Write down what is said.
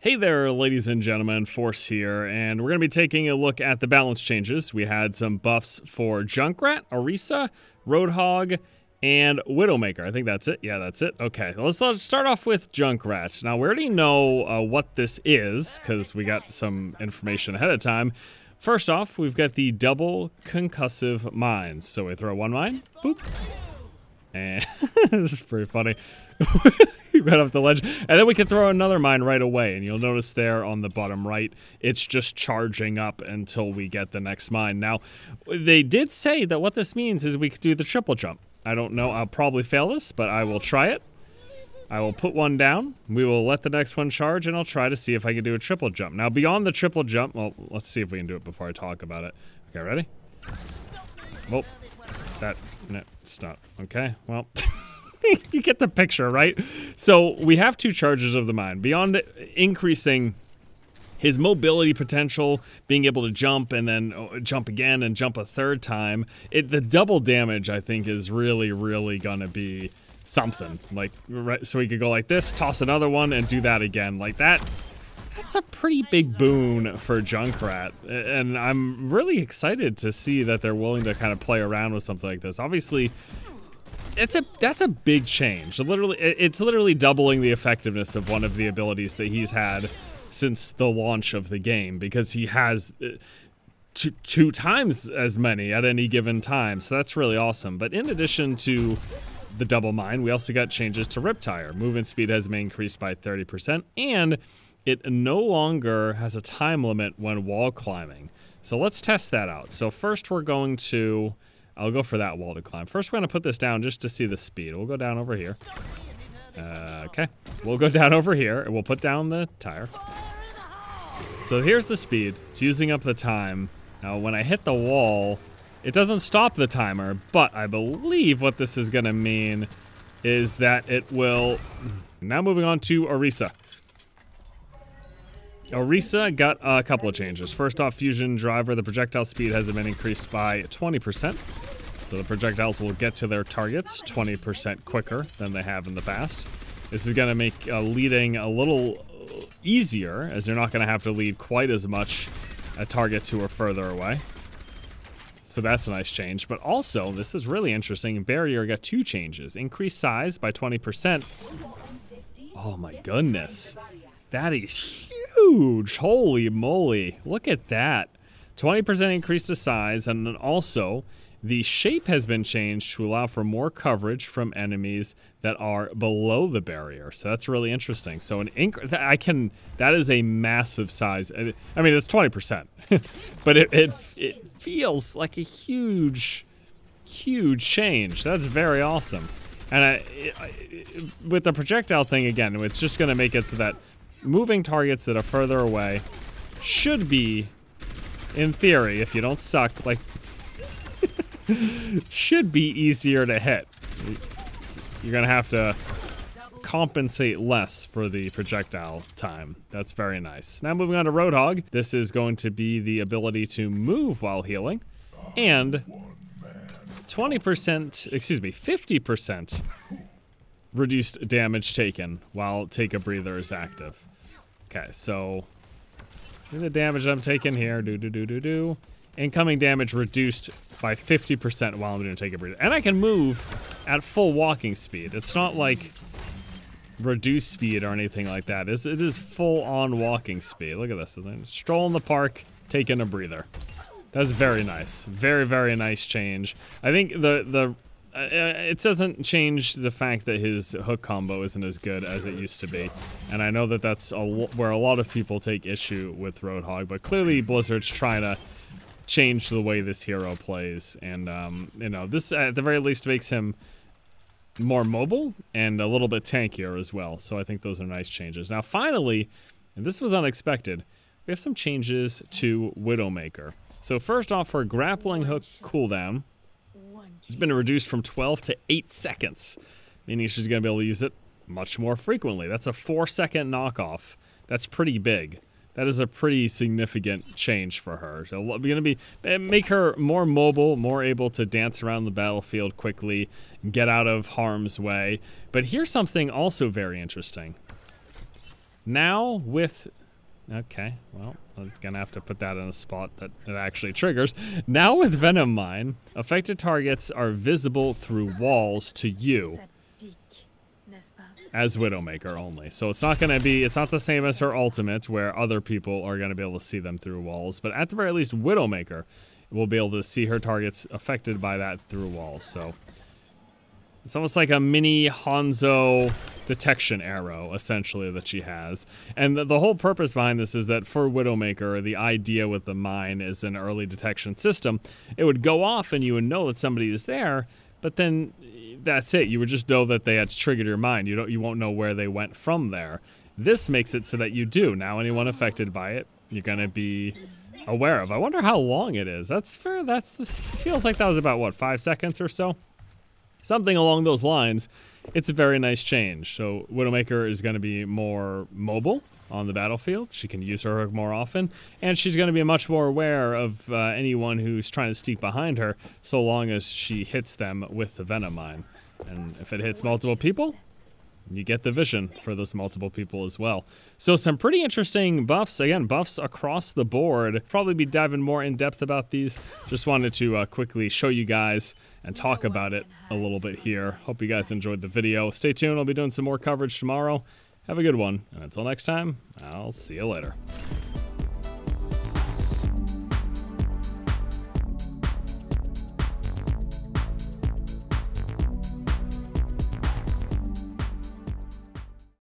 Hey there, ladies and gentlemen, Force here, and we're going to be taking a look at the balance changes. We had some buffs for Junkrat, Orisa, Roadhog, and Widowmaker. I think that's it. Yeah, that's it. Okay, let's start off with Junkrat. Now, we already know what this is, because we got some information ahead of time. First off, we've got the double concussive mines. So we throw one mine, boop, and this is pretty funny. Right off the ledge, and then we can throw another mine right away, and you'll notice there on the bottom right, it's just charging up until we get the next mine. Now, they did say that what this means is we could do the triple jump. I don't know, I'll probably fail this, but I will try it. I will put one down, we will let the next one charge, and I'll try to see if I can do a triple jump. Now, beyond the triple jump, well, let's see if we can do it before I talk about it. Okay, ready? Oh, no, it's not. Okay, well... You get the picture, right? So we have two charges of the mine. Beyond increasing his mobility potential, being able to jump and then jump again and jump a third time, the double damage, I think, is really, really gonna be something. Like, right, so he could go like this, toss another one, and do that again. Like that. That's a pretty big boon for Junkrat, and I'm really excited to see that they're willing to kind of play around with something like this. Obviously, that's a big change. It's literally doubling the effectiveness of one of the abilities that he's had since the launch of the game, because he has two times as many at any given time. So that's really awesome. But in addition to the double mine, we also got changes to Riptire. Movement speed has been increased by 30%, and it no longer has a time limit when wall climbing. So let's test that out. So first we're going to... I'll go for that wall to climb. First, we're going to put this down just to see the speed. We'll go down over here. Okay. We'll go down over here, and we'll put down the tire. So here's the speed. It's using up the time. Now, when I hit the wall, it doesn't stop the timer, but I believe what this is going to mean is that it will... Now moving on to Orisa. Orisa got a couple of changes. First off, Fusion Driver, the projectile speed has been increased by 20%. So the projectiles will get to their targets 20% quicker than they have in the past. This is going to make leading a little easier, as you're not going to have to lead quite as much at targets who are further away. So that's a nice change. But also, this is really interesting, Barrier got two changes. Increased size by 20%. Oh my goodness. That is huge. Holy moly. Look at that. 20% increase to size, and then also the shape has been changed to allow for more coverage from enemies that are below the barrier. So that's really interesting. So that is a massive size. I mean, it's 20%, but it feels like a huge change. That's very awesome. And with the projectile thing, again, it's just going to make it so that moving targets that are further away should be, in theory, if you don't suck, like, should be easier to hit. You're gonna have to compensate less for the projectile time. That's very nice. Now moving on to Roadhog. This is going to be the ability to move while healing, and 50% reduced damage taken while Take a Breather is active. Okay, so the damage I'm taking here, incoming damage reduced by 50% while I'm doing Take a Breather. And I can move at full walking speed. It's not like reduced speed or anything like that. It is full on walking speed. Look at this. Stroll in the park, taking a breather. That's very nice. Very, very nice change. I think it doesn't change the fact that his hook combo isn't as good as it used to be. And I know that that's where a lot of people take issue with Roadhog, but clearly Blizzard's trying to change the way this hero plays. And, you know, this at the very least makes him more mobile and a little bit tankier as well. So I think those are nice changes. Now, finally, and this was unexpected, we have some changes to Widowmaker. So first off, for grappling hook cooldown, it's been reduced from 12 to 8 seconds, meaning she's going to be able to use it much more frequently. That's a 4-second knockoff. That's pretty big. That is a pretty significant change for her. So going to make her more mobile, more able to dance around the battlefield quickly, get out of harm's way. But here's something also very interesting. Now with... Okay, well, I'm gonna have to put that in a spot that it actually triggers. Now with Venom Mine, affected targets are visible through walls to you as Widowmaker only. So it's not gonna be, it's not the same as her ultimate where other people are gonna be able to see them through walls, but at the very least Widowmaker will be able to see her targets affected by that through walls. So it's almost like a mini Hanzo detection arrow, essentially, that she has. And the whole purpose behind this is that for Widowmaker, the idea with the mine is an early detection system. It would go off and you would know that somebody is there, but then that's it. You would just know that they had triggered your mine. You won't know where they went from there. This makes it so that you do. Now anyone affected by it, you're going to be aware of. I wonder how long it is. That's fair. This feels like that was about, what, 5 seconds or so? Something along those lines. It's a very nice change. So Widowmaker is going to be more mobile on the battlefield. She can use her hook more often, and she's going to be much more aware of anyone who's trying to sneak behind her, so long as she hits them with the Venom Mine. And if it hits multiple people, you get the vision for those multiple people as well. So some pretty interesting buffs. Again, buffs across the board. Probably be diving more in depth about these. Just wanted to quickly show you guys and talk about it a little bit here. Hope you guys enjoyed the video. Stay tuned. I'll be doing some more coverage tomorrow. Have a good one. And until next time, I'll see you later.